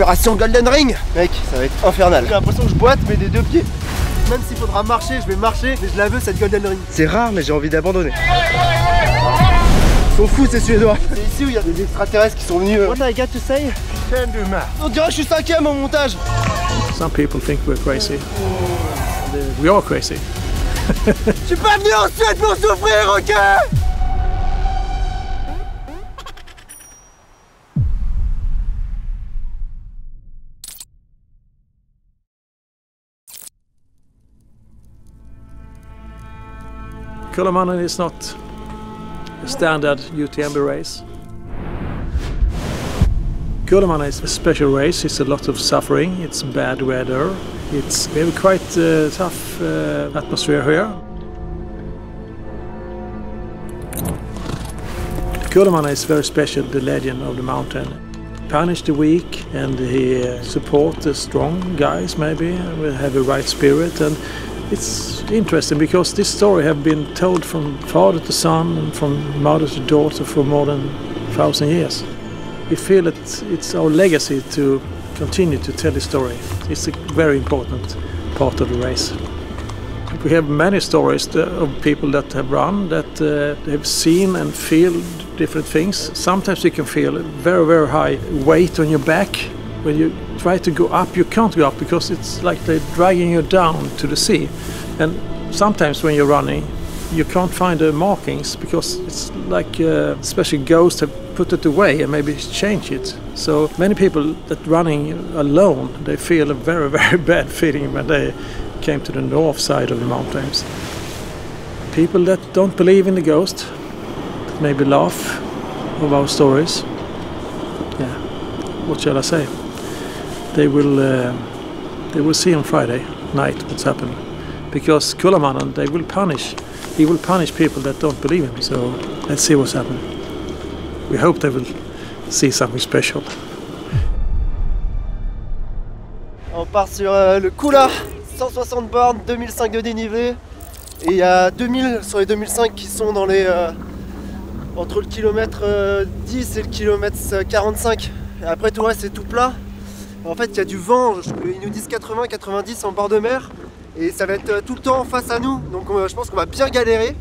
Opération Golden Ring. Mec, ça va être infernal. J'ai l'impression que je boite mais des deux pieds. Même s'il faudra marcher, je vais marcher, mais je la veux cette Golden Ring. C'est rare, mais j'ai envie d'abandonner. Ils sont fous ces Suédois. C'est ici où il y a des extraterrestres qui sont venus. What I got to say? On dirait que je suis 5ème au montage. Some people think we're crazy. We are crazy. Je suis pas venu en Suède pour souffrir, ok? Kullamannen is not a standard UTMB race. Kullamannen is a special race. It's a lot of suffering. It's bad weather. We have a quite tough atmosphere here. Kullamannen is very special, the legend of the mountain. Punish the weak and he support the strong guys maybe, will have a right spirit, and it's interesting because this story have been told from father to son and from mother to daughter for more than 1,000 years. We feel that it's our legacy to continue to tell the story. It's a very important part of the race. We have many stories of people that have run, that have seen and feel different things. Sometimes you can feel a very, very high weight on your back. When you try to go up, you can't go up because it's like they're dragging you down to the sea. And sometimes when you're running, you can't find the markings because it's like especially ghosts have put it away and maybe change it. So many people that running alone, they feel a very, very bad feeling when they came to the north side of the mountains. People that don't believe in the ghost, that maybe laugh of our stories. Yeah, what shall I say? They will see on Friday night what's happening, because Kullamannen, he will punish people that don't believe him. So let's see what's happening. We hope they will see something special. On part sur le Kulla, 160 bornes, 2005 de dénivelé, et il y a 2000 sur les 2005 qui sont dans les entre le kilomètre 10 et le kilomètre 45. Et après tout le reste c'est tout plat. En fait il y a du vent, ils nous disent 80-90 en bord de mer, et ça va être tout le temps face à nous, donc je pense qu'on va bien galérer.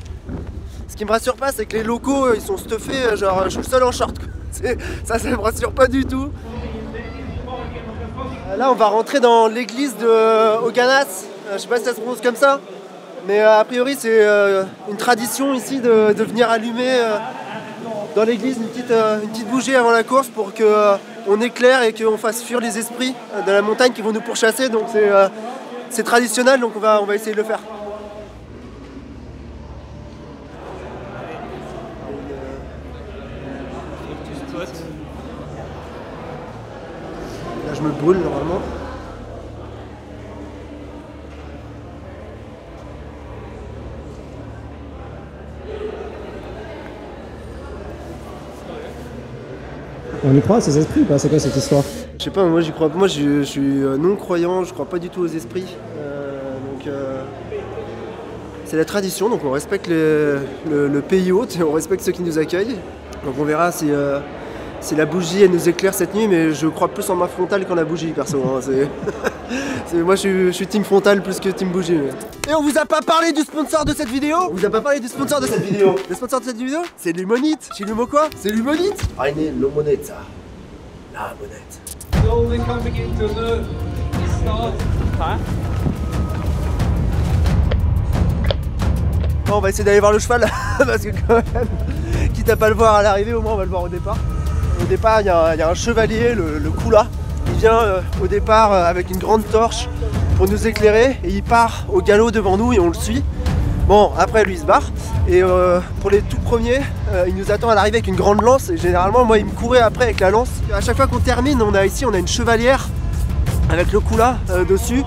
Ce qui me rassure pas, c'est que les locaux ils sont stuffés, genre je suis le seul en short. Ça me rassure pas du tout. Là on va rentrer dans l'église de Höganäs, je sais pas si ça se prononce comme ça, mais a priori c'est une tradition ici de venir allumer dans l'église une petite bougie avant la course pour qu'on éclaire et qu'on fasse fuir les esprits de la montagne qui vont nous pourchasser, donc c'est traditionnel, donc on va essayer de le faire. Là je me brûle normalement. On y croit à ces esprits ou pas? C'est quoi cette histoire? Je sais pas, moi j'y crois pas. Moi je suis non-croyant, je crois pas du tout aux esprits. C'est la tradition, donc on respecte le pays hôte et on respecte ceux qui nous accueillent. Donc on verra si la bougie elle nous éclaire cette nuit, mais je crois plus en ma frontale qu'en la bougie perso. Hein. Moi je suis team frontale plus que team bougie. Mais... Et on vous a pas parlé du sponsor de cette vidéo? On vous a pas parlé du sponsor de cette vidéo? Le sponsor de cette vidéo, c'est Lumonite. Chez Lumo quoi? C'est Lumonite. Eine Lumonetta. La monette. Slowly coming into the start path. Bon, on va essayer d'aller voir le cheval parce que quand même, quitte à pas le voir à l'arrivée, au moins on va le voir au départ. Au départ, il y a un chevalier, le Kulla. Il vient au départ avec une grande torche pour nous éclairer et il part au galop devant nous et on le suit. Bon, après lui il se barre et pour les tout premiers, il nous attend à l'arrivée avec une grande lance et généralement moi il me courait après avec la lance. À chaque fois qu'on termine, on a une chevalière avec le Kulla dessus.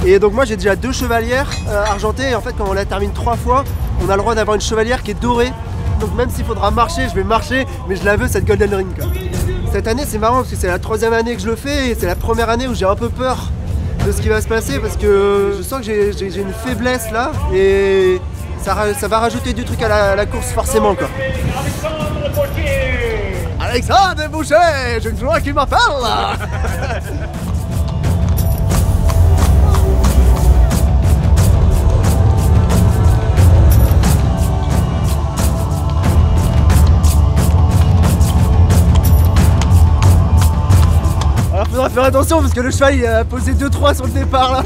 Et donc moi j'ai déjà 2 chevalières argentées et en fait quand on la termine 3 fois, on a le droit d'avoir une chevalière qui est dorée. Donc même s'il faudra marcher, je vais marcher, mais je la veux cette Golden Ring quoi. Cette année c'est marrant parce que c'est la 3e année que je le fais et c'est la première année où j'ai un peu peur de ce qui va se passer parce que je sens que j'ai une faiblesse là et ça va rajouter du truc à la course forcément quoi. Alexandre Boucher, je crois qu'il m'appelle là. Faudra faire attention parce que le cheval il a posé 2-3 sur le départ là.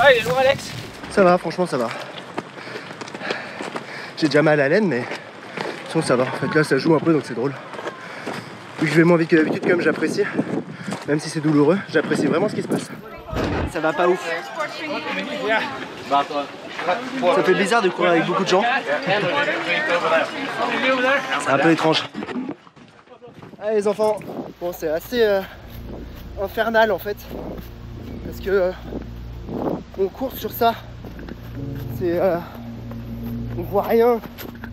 Ah, il est loin, Alex. Ça va, franchement ça va. J'ai déjà mal à la laine mais sinon ça va. En fait là ça joue un peu donc c'est drôle. Vu que je vais moins vite que d'habitude quand même j'apprécie. Même si c'est douloureux, j'apprécie vraiment ce qui se passe. Ça va pas ouf. Ça fait bizarre de courir avec beaucoup de gens. C'est un peu étrange. Allez les enfants, bon c'est assez infernal en fait. Parce que on court sur ça. C'est on voit rien.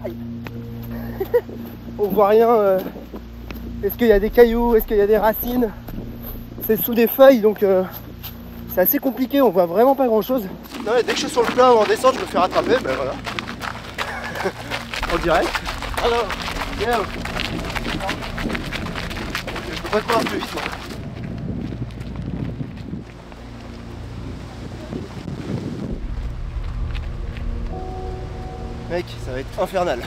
Aïe. On voit rien. Est-ce qu'il y a des cailloux? Est-ce qu'il y a des racines? C'est sous des feuilles donc c'est assez compliqué, on voit vraiment pas grand chose. Non, et dès que je suis sur le plat ou en descente, je me fais rattraper, ben voilà. En direct. Alors, yeah. Je peux pas courir plus vite moi. Mec, ça va être infernal.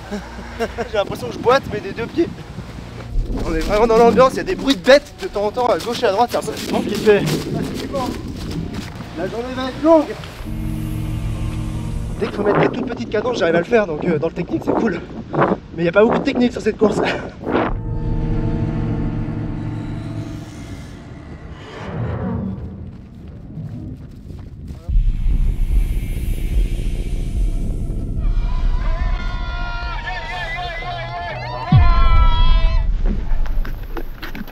J'ai l'impression que je boite mais des deux pieds. On est vraiment dans l'ambiance, il y a des bruits de bêtes de temps en temps à gauche et à droite, c'est un peu flippant qui fait. Ah, c'est flippant. La journée va être longue. Dès qu'il faut mettre des toutes petites cadences, j'arrive à le faire, donc dans le technique c'est cool. Mais il n'y a pas beaucoup de technique sur cette course.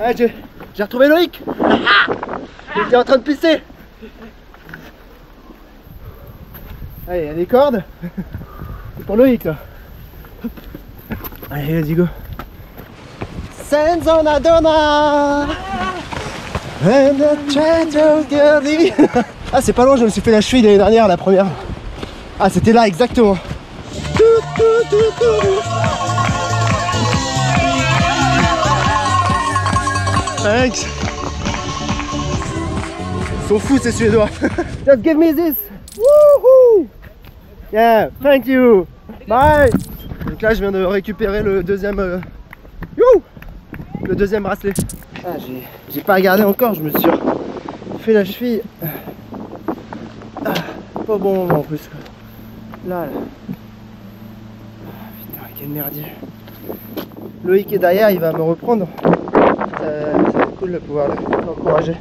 Ah, j'ai retrouvé Loïc. Il était en train de pisser. Allez, il y a des cordes. C'est pour Loïc là. Allez, let's go. Senza donna and the treasure girlie. Ah, c'est pas loin, je me suis fait la cheville l'année dernière, la première. Ah, c'était là, exactement. Thanks. Ils sont fous ces Suédois. Just give me this. Woohoo! Yeah, thank you. Bye. Donc là, je viens de récupérer le deuxième. Le deuxième bracelet. Ah, j'ai pas regardé encore. Je me suis fait la cheville. Ah, pas au bon moment en plus. Là. Putain, quel merdier. Loïc est derrière, il va me reprendre. Ça va être cool de pouvoir l'encourager.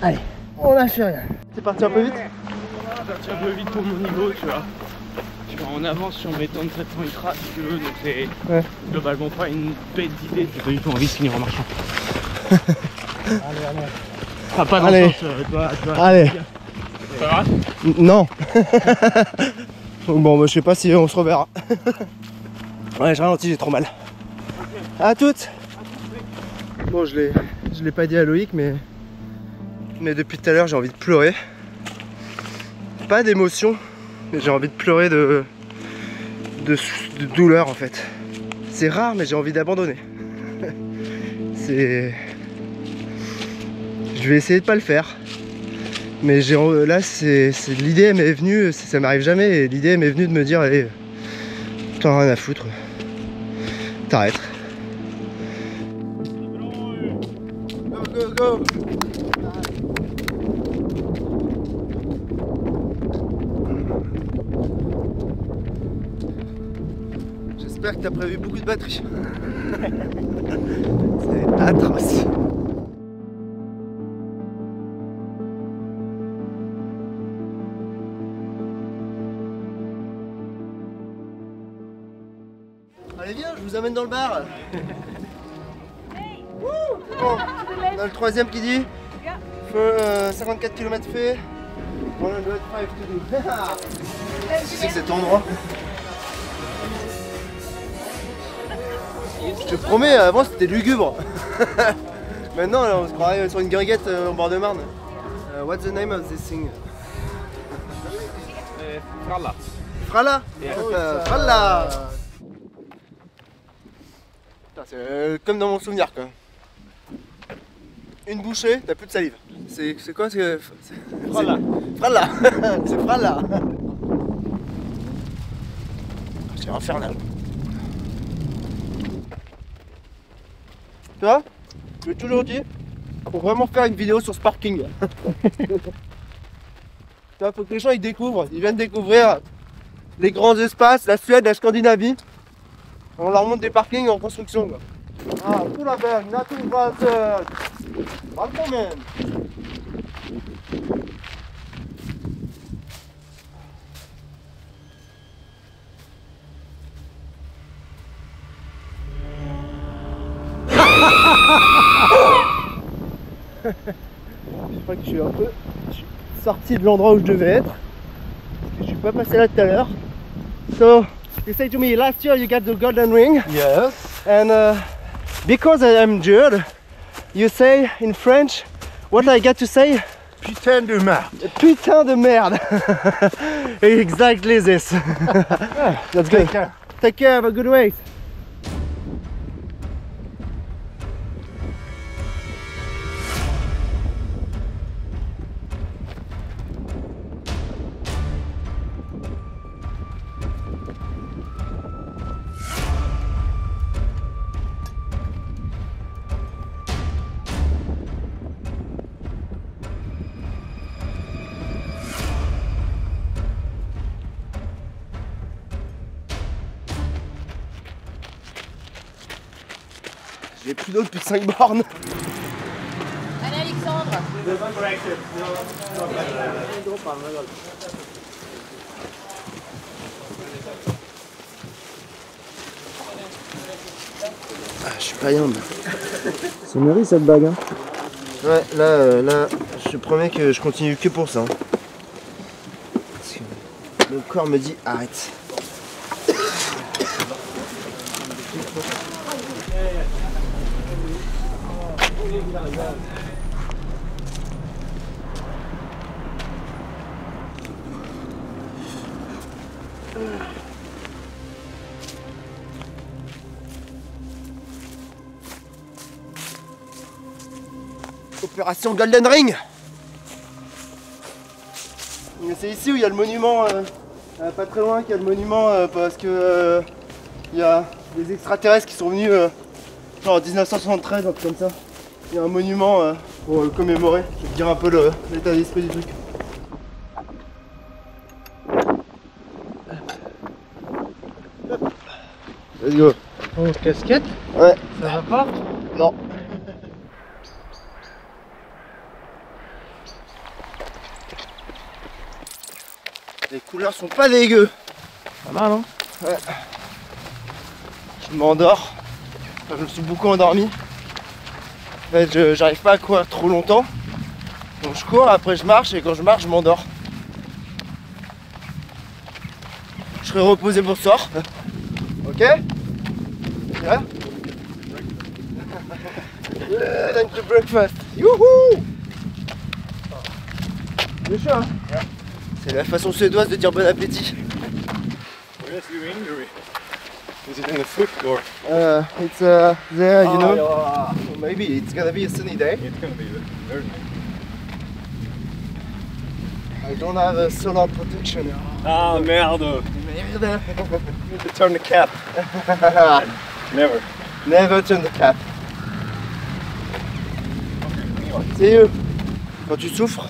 Allez, on lâche rien. C'est parti un peu vite? Parti un peu vite pour mon niveau, tu vois. Je suis en avance sur mes temps de traitement ultra, si tu veux, donc c'est globalement pas une bête d'idée. J'ai pas du tout envie de finir en marchant. Allez. Enfin, pas dans le sens, allez. Ça va? Non. Bon, bah, je sais pas si on se reverra. Ouais, je ralentis, j'ai trop mal. À toutes. Bon, je l'ai pas dit à Loïc, mais depuis tout à l'heure, j'ai envie de pleurer. Pas d'émotion, mais j'ai envie de pleurer de douleur en fait. C'est rare, mais j'ai envie d'abandonner. Je vais essayer de pas le faire. Mais là, l'idée m'est venue, ça m'arrive jamais, et l'idée m'est venue de me dire, allez, t'en as rien à foutre. T'arrêtes. Go, go, go. J'espère que t'as prévu beaucoup de batterie. C'est atroce. vous amène dans le bar. Bon, on a le troisième qui dit 54 km fait, 105 to do. C'est cet endroit. Je te promets, avant c'était lugubre. Maintenant on se croirait sur une guinguette au bord de Marne. What's the name of this thing? Fralla. Fralla? Fralla! C'est comme dans mon souvenir quoi. Une bouchée, t'as plus de salive. C'est quoi? C'est Fralla. Fralla. C'est Fralla. C'est infernal. Tu vois? Je l'ai toujours dit, faut vraiment faire une vidéo sur ce parking. Tu vois, faut que les gens ils découvrent, ils viennent découvrir les grands espaces, la Suède, la Scandinavie. On leur montre des parkings en construction quoi. Ah, tout la belle, Naturvasen. Välkommen. Je crois que je suis un peu sorti de l'endroit où je devais être. Parce que je suis pas passé là tout à l'heure. So, you say to me, last year you got the golden ring. Yes. And because I am Jude, you say in French, what I got to say? Putain de merde. Putain de merde. Exactly this. That's good. Take care. Take care, have a good race. J'ai plus d'eau depuis 5 bornes. Allez Alexandre. Ah, je suis pas yambe. C'est mûri cette bague, hein. Ouais, là, je te promets que je continue que pour ça. Hein. Parce que le corps me dit arrête. Opération Golden Ring. C'est ici où il y a le monument, pas très loin qu'il y a le monument parce que il y a des extraterrestres qui sont venus genre en 1973, un truc comme ça. Il y a un monument pour le commémorer, je vais te dire un peu l'état d'esprit du truc. Let's go. Oh, casquette. Ouais. Ça va pas? Non. Les couleurs sont pas dégueu. Pas mal, hein? Ouais. Je m'endors. Enfin, je me suis beaucoup endormi. En fait, j'arrive pas à courir trop longtemps. Donc je cours, après je marche et quand je marche, je m'endors. Je serai reposé pour ce soir. Ok? Yeah? Time to breakfast. Youhou! C'est chaud, hein? Yeah. C'est la façon suédoise de dire bon appétit. Where's your injury? Is it in the foot or? It's there, you know. Maybe it's gonna be a sunny day. It's gonna be very nice. I don't have a solar protection. Ah merde! Merde. You need to turn the cap. Never. Never turn the cap. C'est eux. Quand tu souffres,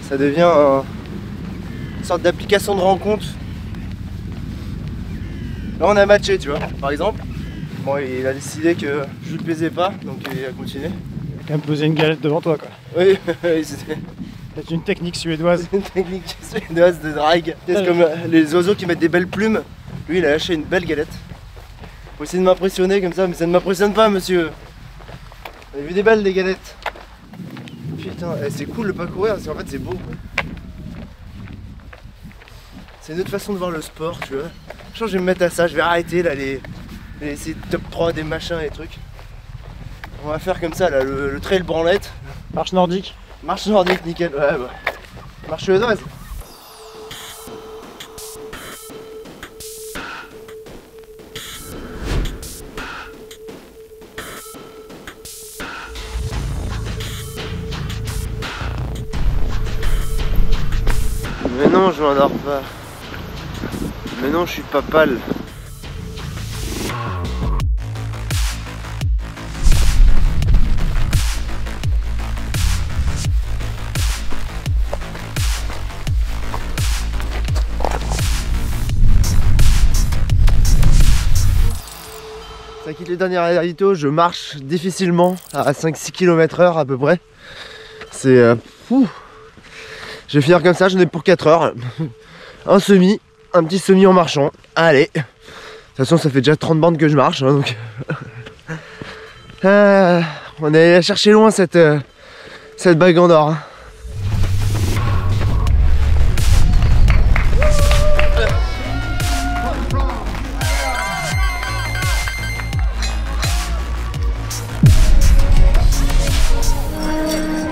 ça devient une sorte d'application de rencontre. Là on a matché, tu vois, par exemple. Bon, il a décidé que je lui plaisais pas, donc il a continué. Il a quand même posé une galette devant toi, quoi. Oui, c'était C'est une technique suédoise. une technique suédoise de drague. C'est comme les oiseaux qui mettent des belles plumes. Lui il a lâché une belle galette. Faut essayer de m'impressionner comme ça, mais ça ne m'impressionne pas, monsieur. Vous avez vu des balles, des galettes? Putain, c'est cool de pas courir, parce qu'en fait c'est beau. C'est une autre façon de voir le sport, tu vois. Je pense que je vais me mettre à ça, je vais arrêter là les top 3 des machins et trucs. On va faire comme ça là, le trail branlette. Marche nordique. Marche nordique, nickel. Ouais, bah. Marche suédoise. Mais non, je m'endors pas. Mais non, je suis pas pâle. Ça quitte les dernières réalités, je marche difficilement à 5-6 km/h à peu près. C'est... Je vais finir comme ça, j'en ai pour 4 heures. Un petit semi en marchant. Allez. De toute façon, ça fait déjà 30 bandes que je marche. Hein, donc... on est allé chercher loin cette bague en or. Hein.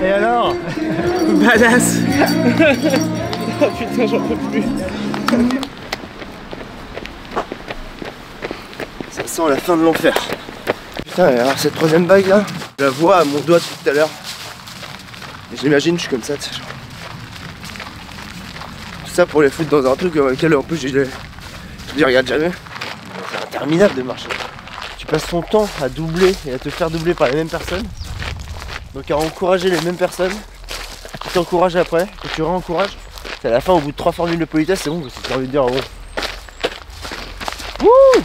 Et alors? Badass. Oh putain, j'en peux plus. Ça sent la fin de l'enfer. Putain, alors cette troisième bague là, je la vois à mon doigt depuis tout à l'heure. Et j'imagine, je suis comme ça, tu sais, genre. Tout ça pour les foutre dans un truc dans lequel en plus je les regarde jamais. C'est interminable de marcher. Tu passes ton temps à doubler et à te faire doubler par les mêmes personnes. Donc à encourager les mêmes personnes, qui t'encouragent après, que tu réencourages. C'est à la fin, au bout de 3 formules de politesse, c'est bon, parce que tu as envie de dire bon. Wouh!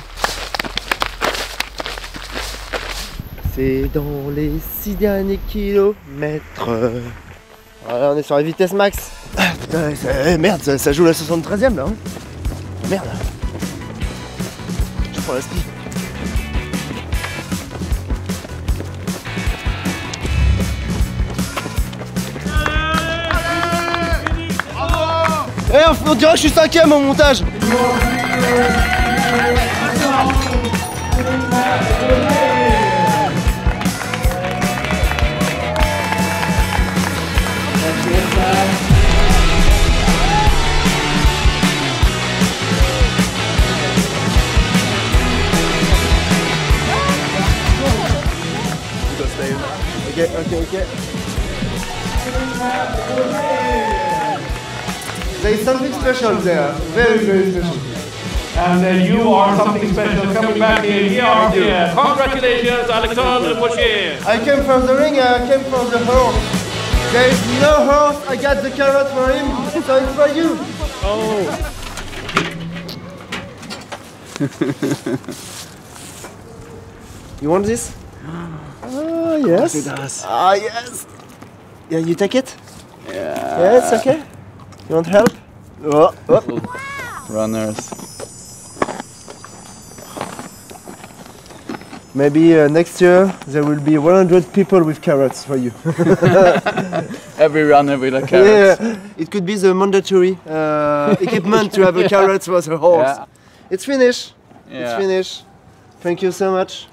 C'est dans les 6 derniers kilomètres. Voilà, on est sur la vitesse max. Ah, putain, merde, ça joue la 73ème là. Hein. Merde. Je prends la speed. Eh, on dirait que je suis 5ème au montage. Ok. There is something special there, very special. And you are something special coming back here. Here. Congratulations, Alexandre Potier. I came from the ring, I came from the horse. There is no horse, I got the carrot for him, so it's for you. Oh. You want this? Oh, yes. Ah, yes. Yeah, you take it? Yeah. Yes, okay. You want help? Oh. Runners. Maybe next year there will be 100 people with carrots for you. Every runner with a carrot. Yeah, it could be the mandatory equipment to have a carrot for the horse. Yeah. It's finished. Yeah. It's finished. Thank you so much.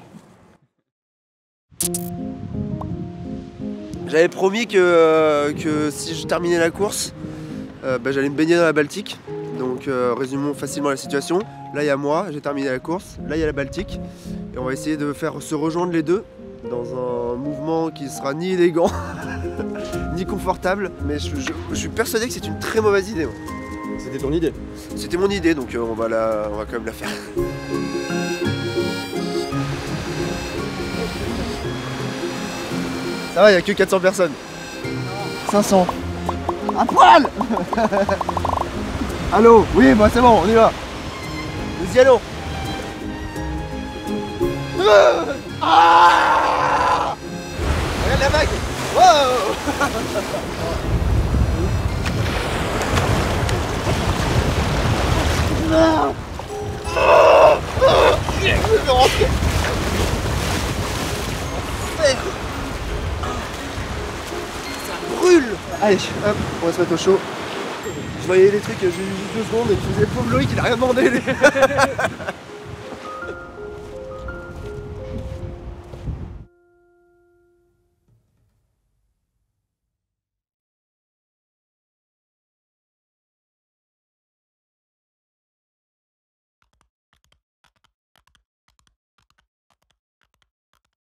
J'avais promis que si je terminais la course, j'allais me baigner dans la Baltique. Donc résumons facilement la situation. Là il y a moi, j'ai terminé la course. Là il y a la Baltique. Et on va essayer de faire se rejoindre les deux dans un mouvement qui sera ni élégant ni confortable. Mais je suis persuadé que c'est une très mauvaise idée. C'était ton idée? C'était mon idée, donc on va quand même la faire. Ça va, il n'y a que 400 personnes. 500. Un poil. Allô? Oui, bah c'est bon, on y va. Nous y allons. Ah! Regarde la vague. Wow. Je vais rentrer. Ça brûle. Allez, hop, on va se mettre au chaud. Je voyais les trucs, j'ai eu juste 2 secondes et je faisais le pauvre Loïc, il a rien demandé.